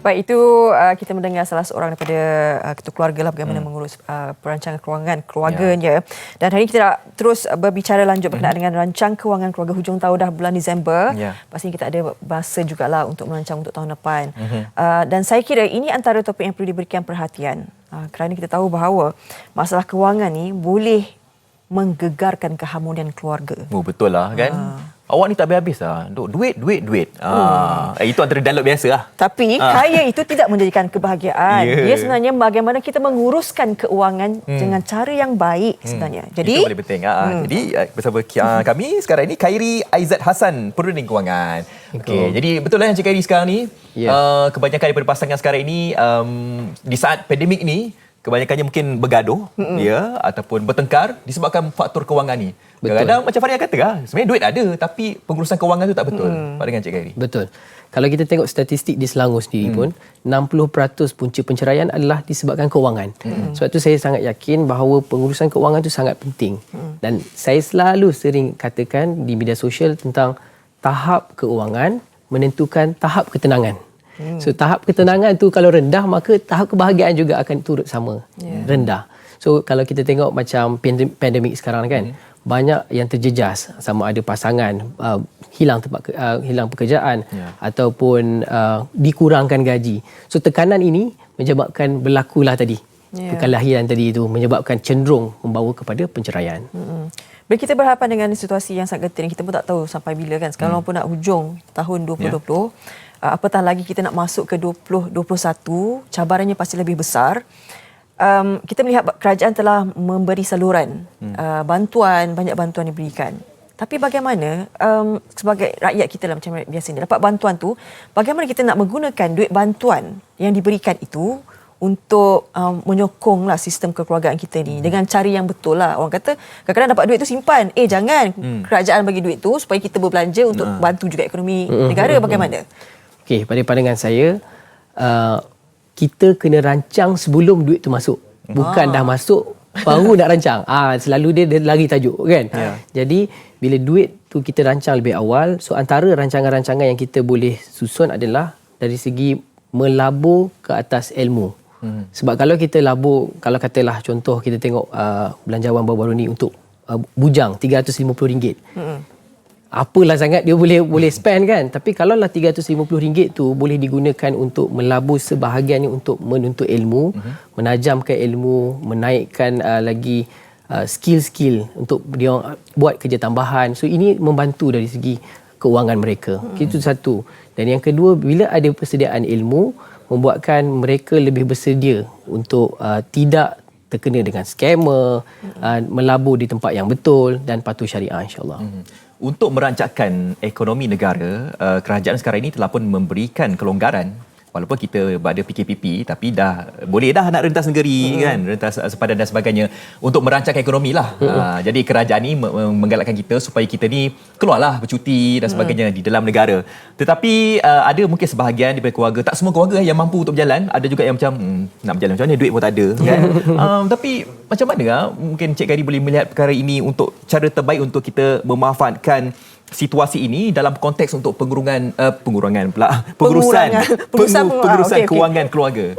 Baik, itu kita mendengar salah seorang daripada ketua keluarga lah bagaimana mengurus perancangan kewangan keluarganya. Dan hari ini kita terus berbicara lanjut berkenaan dengan rancang kewangan keluarga hujung tahun dah bulan Disember. Pastinya kita ada masa jugalah untuk merancang untuk tahun depan. Dan saya kira ini antara topik yang perlu diberikan perhatian. Kerana kita tahu bahawa masalah kewangan ni boleh menggegarkan keharmonian keluarga. Oh, betul lah kan. Awak ni tak habis-habis lah. Duit. Itu antara dialog biasa lah. Tapi kaya itu tidak menjadikan kebahagiaan. Dia sebenarnya bagaimana kita menguruskan keuangan dengan cara yang baik sebenarnya. Jadi itu paling penting. Jadi bersama kami sekarang ini Khairi Aizat Hassan, Perunding Kewangan. Okey, jadi betul lah yang Cik Khairi sekarang ni. Kebanyakan daripada pasangan sekarang ini di saat pandemik ni kebanyakannya mungkin bergaduh ataupun bertengkar disebabkan faktor kewangan ni. Kadang-kadang macam Faria kata sebenarnya duit ada tapi pengurusan kewangan tu tak betul. Apa dengan Cik Khairi? Betul. Kalau kita tengok statistik di Selangor sendiri pun 60% punca penceraian adalah disebabkan kewangan. Sebab tu saya sangat yakin bahawa pengurusan kewangan tu sangat penting. Dan saya selalu sering katakan di media sosial tentang tahap keuangan menentukan tahap ketenangan. So tahap ketenangan tu kalau rendah maka tahap kebahagiaan juga akan turut sama rendah. So kalau kita tengok macam pandemik sekarang kan, banyak yang terjejas, sama ada pasangan hilang pekerjaan ataupun dikurangkan gaji. So tekanan ini menyebabkan berlakulah tadi perkelahian tadi itu, menyebabkan cenderung membawa kepada penceraian. Bila kita berhadapan dengan situasi yang sangat genting, kita pun tak tahu sampai bila kan. Sekarang pun nak hujung tahun 2020. Apatah lagi kita nak masuk ke 2021, cabarannya pasti lebih besar. Kita melihat kerajaan telah memberi saluran bantuan, banyak bantuan diberikan. Tapi bagaimana sebagai rakyat kita lah macam biasa ni dapat bantuan tu, bagaimana kita nak menggunakan duit bantuan yang diberikan itu untuk menyokonglah sistem kekeluargaan kita ni dengan cara yang betul lah. Orang kata kadang-kadang dapat duit tu simpan. Jangan. Kerajaan bagi duit tu supaya kita berbelanja untuk bantu juga ekonomi negara. Bagaimana? Okey, pada pandangan saya, kita kena rancang sebelum duit tu masuk. Bukan dah masuk baru nak rancang. Selalu dia lari tajuk kan. Jadi bila duit tu kita rancang lebih awal, so antara rancangan-rancangan yang kita boleh susun adalah dari segi melabur ke atas ilmu. Sebab kalau kita labur, kalau katalah contoh kita tengok belanjawan baru-baru ni untuk bujang RM350. Apalah sangat dia boleh spend kan. Tapi kalau lah RM350 tu boleh digunakan untuk melabur sebahagiannya untuk menuntut ilmu, menajamkan ilmu, menaikkan lagi skill-skill untuk dia buat kerja tambahan. So ini membantu dari segi keuangan mereka. Itu satu. Dan yang kedua, bila ada persediaan ilmu, membuatkan mereka lebih bersedia untuk tidak terkena dengan skamer, melabur di tempat yang betul dan patuh syariah insya-Allah. Untuk merancangkan ekonomi negara, kerajaan sekarang ini telah pun memberikan kelonggaran. Walaupun kita berada PKPP, tapi boleh nak rentas negeri kan, rentas sepadan dan sebagainya untuk merancangkan ekonomi lah. Jadi kerajaan ni menggalakkan kita supaya kita ni keluarlah bercuti dan sebagainya di dalam negara. Tetapi ada mungkin sebahagian daripada keluarga, tak semua keluarga yang mampu untuk berjalan, ada juga yang macam nak berjalan macam mana, duit pun tak ada kan. Tapi macam mana mungkin Cik Khairi boleh melihat perkara ini untuk cara terbaik untuk kita memanfaatkan situasi ini dalam konteks untuk pengurusan kewangan keluarga.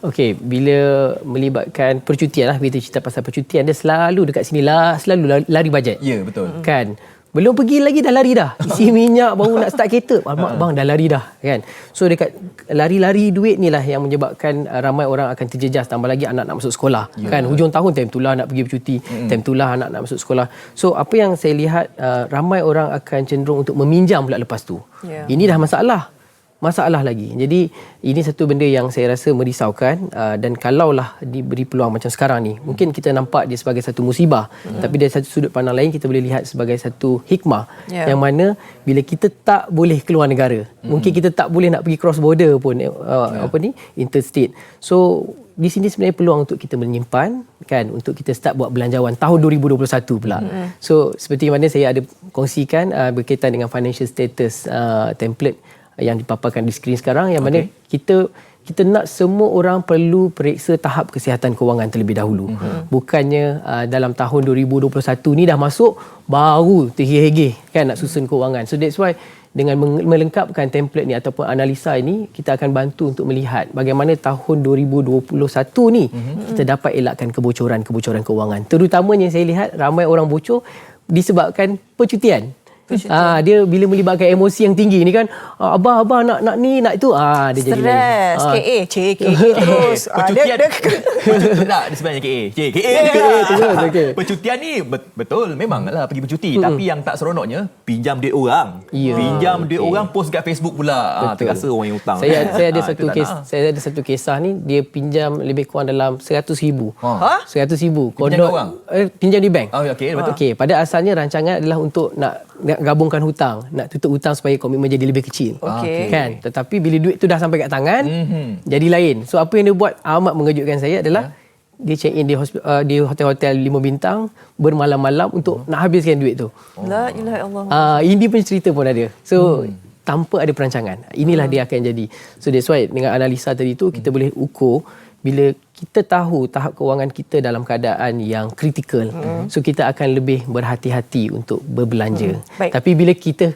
Okey, bila melibatkan percutian lah, kita cerita pasal percutian, dia selalu dekat sini lah, selalu lari bajet. Ya, betul. Kan? Belum pergi lagi dah lari dah. Isi minyak baru nak start kereta. Alamak bang dah lari dah kan. So dekat lari-lari duit ni lah yang menyebabkan ramai orang akan terjejas, tambah lagi anak nak masuk sekolah. Kan hujung tahun time itulah nak pergi bercuti, time itulah anak nak masuk sekolah. So apa yang saya lihat, ramai orang akan cenderung untuk meminjam pula lepas tu. Ini dah masalah lagi. Jadi ini satu benda yang saya rasa merisaukan, dan kalaulah diberi peluang macam sekarang ni, mungkin kita nampak dia sebagai satu musibah, tapi dari satu sudut pandang lain kita boleh lihat sebagai satu hikmah, yang mana bila kita tak boleh keluar negara, mungkin kita tak boleh nak pergi cross border pun, interstate. So di sini sebenarnya peluang untuk kita menyimpan kan, untuk kita start buat belanjawan tahun 2021 pula. So seperti mana saya ada kongsikan berkaitan dengan financial status template yang dipaparkan di skrin sekarang, yang mana kita nak semua orang perlu periksa tahap kesihatan kewangan terlebih dahulu. Bukannya dalam tahun 2021 ni dah masuk baru terhegeh kan nak susun kewangan. So that's why dengan melengkapkan template ni ataupun analisa ini, kita akan bantu untuk melihat bagaimana tahun 2021 ni kita dapat elakkan kebocoran-kebocoran kewangan. Terutamanya saya lihat ramai orang bocor disebabkan percutian. Dia bila melibatkan emosi yang tinggi ni kan, abah nak ni nak itu, dia jadi lain. Stres, KA terus. Percutian tak sebenarnya KA okay. Percutian ni betul memanglah pergi bercuti, tapi yang tak seronoknya pinjam duit orang. Pinjam duit orang, post kat Facebook pula. Terasa orang yang hutang. Saya ada satu kisah ni, dia pinjam lebih kurang dalam 100,000. 100,000. Pinjam orang? Pinjam di bank. Okey, betul. Okey, pada asalnya rancangan adalah untuk nak gabungkan hutang, nak tutup hutang supaya komitmen jadi lebih kecil. Okey. Kan? Tetapi bila duit tu dah sampai kat tangan, jadi lain. So apa yang dia buat amat mengejutkan saya adalah dia check in di hotel-hotel 5 bintang bermalam-malam untuk nak habiskan duit tu. La ilaha illallah. Ini pun cerita pun ada. So tanpa ada perancangan, inilah dia akan jadi. So that's why dengan analisa tadi tu kita boleh ukur bila kita tahu tahap kewangan kita dalam keadaan yang kritikal, so kita akan lebih berhati-hati untuk berbelanja. Tapi bila kita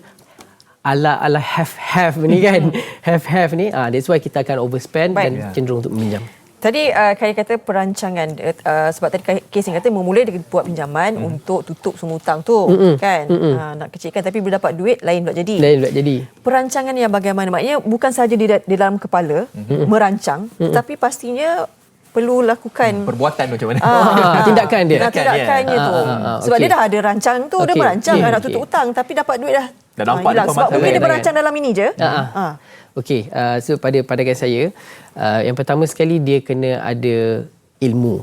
ala have ni kan, have ni, that's why kita akan overspend dan cenderung untuk meminjam. Tadi Khairi kata perancangan, sebab tadi kes yang kata memulai dengan buat pinjaman untuk tutup semua hutang tu, kan? Nak kecilkan, tapi bila dapat duit lain pula jadi. Perancangan yang bagaimana? Maknanya bukan saja di dalam kepala merancang, tetapi pastinya perlu lakukan perbuatan macam mana? Tindakan dia. Tindakannya tu. Sebab dia dah ada rancang tu, dia merancang nak tutup hutang, tapi dapat duit dah nampak hilang. Sebab mungkin dia merancang dalam ini je. Okey, so pada pandangan saya, yang pertama sekali dia kena ada ilmu.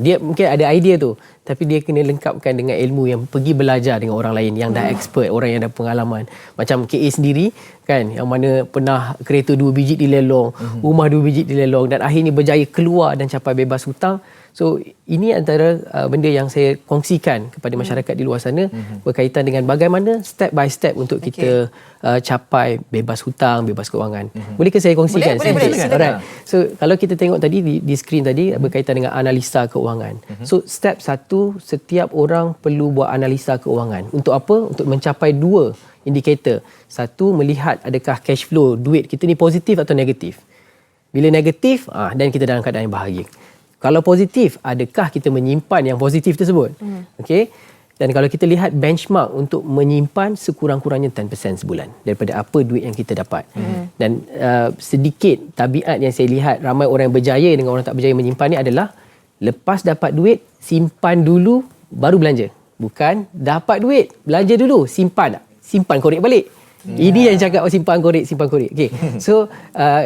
Dia mungkin ada idea tu, tapi dia kena lengkapkan dengan ilmu yang pergi belajar dengan orang lain yang dah expert, orang yang dah pengalaman. Macam KA sendiri kan, yang mana pernah kereta 2 biji dilelong, rumah 2 biji dilelong dan akhirnya berjaya keluar dan capai bebas hutang. So ini antara benda yang saya kongsikan kepada masyarakat di luar sana berkaitan dengan bagaimana step by step untuk kita capai bebas hutang, bebas kewangan. Bolehkah saya kongsikan? Boleh. Alright. So kalau kita tengok tadi di skrin tadi berkaitan dengan analisa keuangan. So step 1, setiap orang perlu buat analisa keuangan. Untuk apa? Untuk mencapai 2 indikator. 1, melihat adakah cash flow duit kita ni positif atau negatif. Bila negatif, dan kita dalam keadaan yang bahagia. Kalau positif, adakah kita menyimpan yang positif tersebut? Okey. Dan kalau kita lihat benchmark untuk menyimpan sekurang-kurangnya 10% sebulan daripada apa duit yang kita dapat. Dan sedikit tabiat yang saya lihat ramai orang yang berjaya dengan orang tak berjaya menyimpan ni adalah lepas dapat duit, simpan dulu baru belanja. Bukan dapat duit, belanja dulu, simpan korek balik. Ini yang cakap simpan korek. Okay. So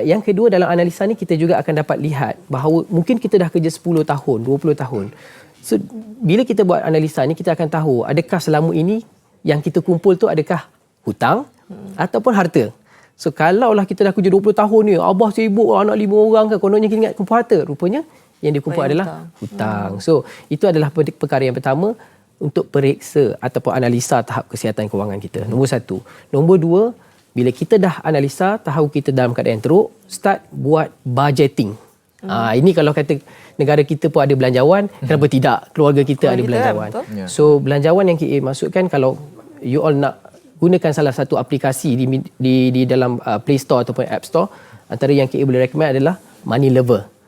yang kedua dalam analisa ni kita juga akan dapat lihat bahawa mungkin kita dah kerja 10 tahun, 20 tahun. So bila kita buat analisa ni kita akan tahu adakah selama ini yang kita kumpul tu adakah hutang ataupun harta. So kalaulah kita dah kerja 20 tahun ni, abah sibuk anak 5 orang kan, kononnya kita ingat kumpul harta, rupanya yang dikumpul adalah hutang. So itu adalah perkara yang pertama untuk periksa ataupun analisa tahap kesihatan kewangan kita. Nombor 1. Nombor 2, bila kita dah analisa, tahu kita dalam keadaan yang teruk, start buat budgeting. Ini kalau kata negara kita pun ada belanjawan, kenapa tidak keluarga kita ada belanjawan? So belanjawan yang KA masukkan, kalau you all nak gunakan salah satu aplikasi di dalam Play Store ataupun App Store, antara yang KA boleh recommend adalah Money Lover.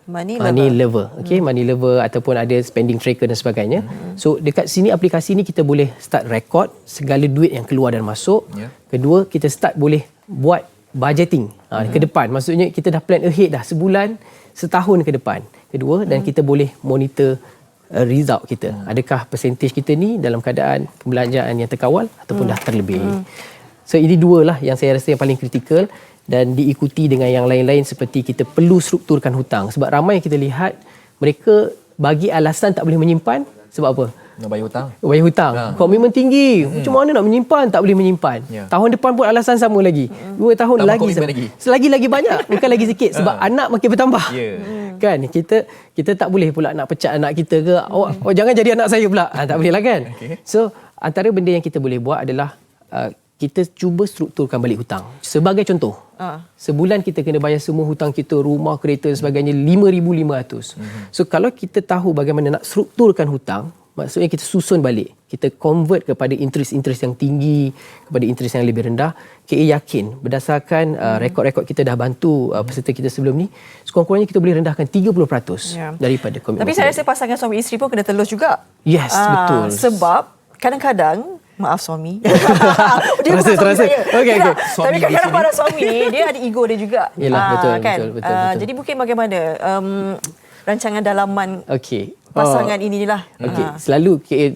Okey, Money Lover ataupun ada spending tracker dan sebagainya. So dekat sini aplikasi ni kita boleh start record segala duit yang keluar dan masuk. Kedua, kita start boleh buat budgeting ke depan. Maksudnya kita dah plan ahead dah sebulan, setahun ke depan. Kedua, dan kita boleh monitor result kita. Adakah percentage kita ni dalam keadaan pembelanjaan yang terkawal ataupun dah terlebih. So ini 2 lah yang saya rasa yang paling kritikal. Dan diikuti dengan yang lain-lain seperti kita perlu strukturkan hutang. Sebab ramai yang kita lihat, mereka bagi alasan tak boleh menyimpan. Sebab apa? Nak bayar hutang. Bayar hutang. Komitmen tinggi. Macam mana nak menyimpan? Tak boleh menyimpan. Tahun depan pun alasan sama lagi. 2 tahun tambah lagi sama. Selagi-lagi banyak. Bukan lagi sikit. Sebab anak makin bertambah. Kan? Kita tak boleh pula nak pecat anak kita ke. Jangan jadi anak saya pula. Tak boleh lah kan? So, antara benda yang kita boleh buat adalah kita cuba strukturkan balik hutang. Sebagai contoh, sebulan kita kena bayar semua hutang kita, rumah, kereta dan sebagainya, 5,500. So kalau kita tahu bagaimana nak strukturkan hutang, maksudnya kita susun balik. kita convert kepada interest yang tinggi, kepada interest yang lebih rendah, KA yakin berdasarkan rekod-rekod kita dah bantu peserta kita sebelum ni, sekurang-kurangnya kita boleh rendahkan 30% daripada komitmen. Tapi saya rasa pasangan suami isteri pun kena telus juga. Yes, betul. Sebab kadang-kadang, maaf suami. Dia Terasa, bukan suami terasa. saya. Okey, Tidak. okey. Tapi Suami di kadang-kadang sini. para suami ni, dia ada ego dia juga. Yelah, betul, kan? betul. Jadi mungkin bagaimana rancangan dalaman Okey. pasangan inilah. Okey, selalu KA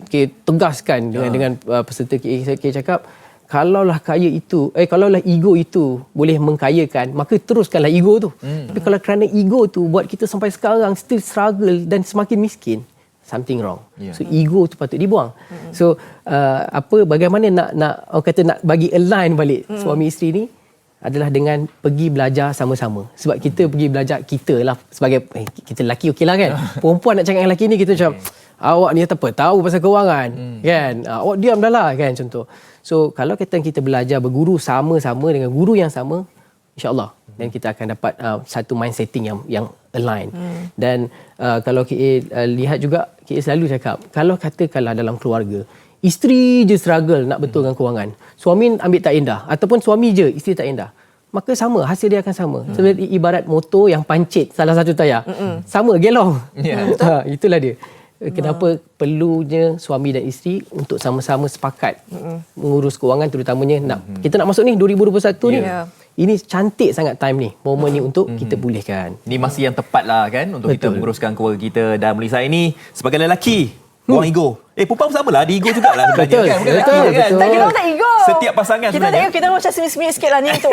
tegaskan dengan peserta KA, saya cakap, kalaulah kalaulah ego itu boleh mengkayakan, maka teruskanlah ego tu. Tapi kalau kerana ego tu buat kita sampai sekarang still struggle dan semakin miskin, something wrong. So ego tu patut dibuang. So bagaimana nak orang kata nak bagi align balik suami isteri ni adalah dengan pergi belajar sama-sama. Sebab kita pergi belajar, kita lah sebagai kita lelaki okeylah kan. Perempuan nak cakap dengan lelaki ni, kita macam awak ni apa tahu pasal kewangan kan. Awak diam dah lah kan, contoh. So kalau kita belajar berguru sama-sama dengan guru yang sama, insya-Allah dan kita akan dapat satu mind setting yang align. Dan kalau KA lihat juga, KA selalu cakap, kalau katakanlah dalam keluarga isteri je struggle nak betulkan kewangan, suami ambil tak indah, ataupun suami je isteri tak indah, maka sama, hasil dia akan sama. Seperti ibarat motor yang pancit salah satu tayar, sama gelong. Itulah dia. Kenapa perlunya suami dan isteri untuk sama-sama sepakat mengurus kewangan, terutamanya kita nak masuk ni 2021 ni. Ini cantik sangat time ni, momen ni untuk kita pulihkan. Ni masa yang tepat lah kan untuk kita menguruskan keluarga kita. Dan Melissa ini sebagai lelaki, buang ego. Perempuan pun sama lah, ada ego jugalah sebenarnya. Betul, kan? Bukan betul, lelaki je kan? betul. Tak, kita orang tak ego. Setiap pasangan kita sebenarnya. tak ego, kita macam sengit-sengit sikit lah ni untuk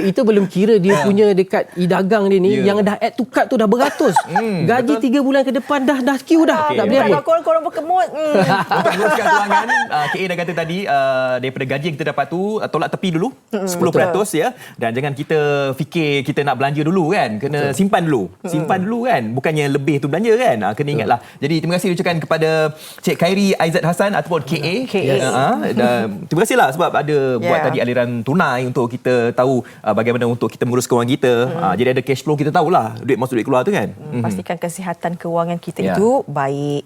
Itu belum kira dia punya dekat e-dagang dia ni yang dah add to cart tu dah beratus. Gaji 3 bulan ke depan dah queue dah. Okey, Tak boleh apa. korang berkemut. Untuk menguruskan kewangan, KA dah kata tadi, daripada gaji yang kita dapat tu, tolak tepi dulu 10% ya. Dan jangan kita fikir kita nak belanja dulu kan. Kena simpan dulu. Simpan dulu kan. Bukannya lebih tu belanja kan. Kena ingatlah. Jadi terima kasih ucapkan kepada Cik Khairi Aizat Hassan ataupun KA. Dan terima kasihlah sebab ada buat tadi aliran tunai untuk kita tahu bagaimana untuk kita mengurus kewangan kita. Jadi ada cash flow, kita tahulah duit masuk duit keluar tu kan. Pastikan kesihatan kewangan kita itu baik.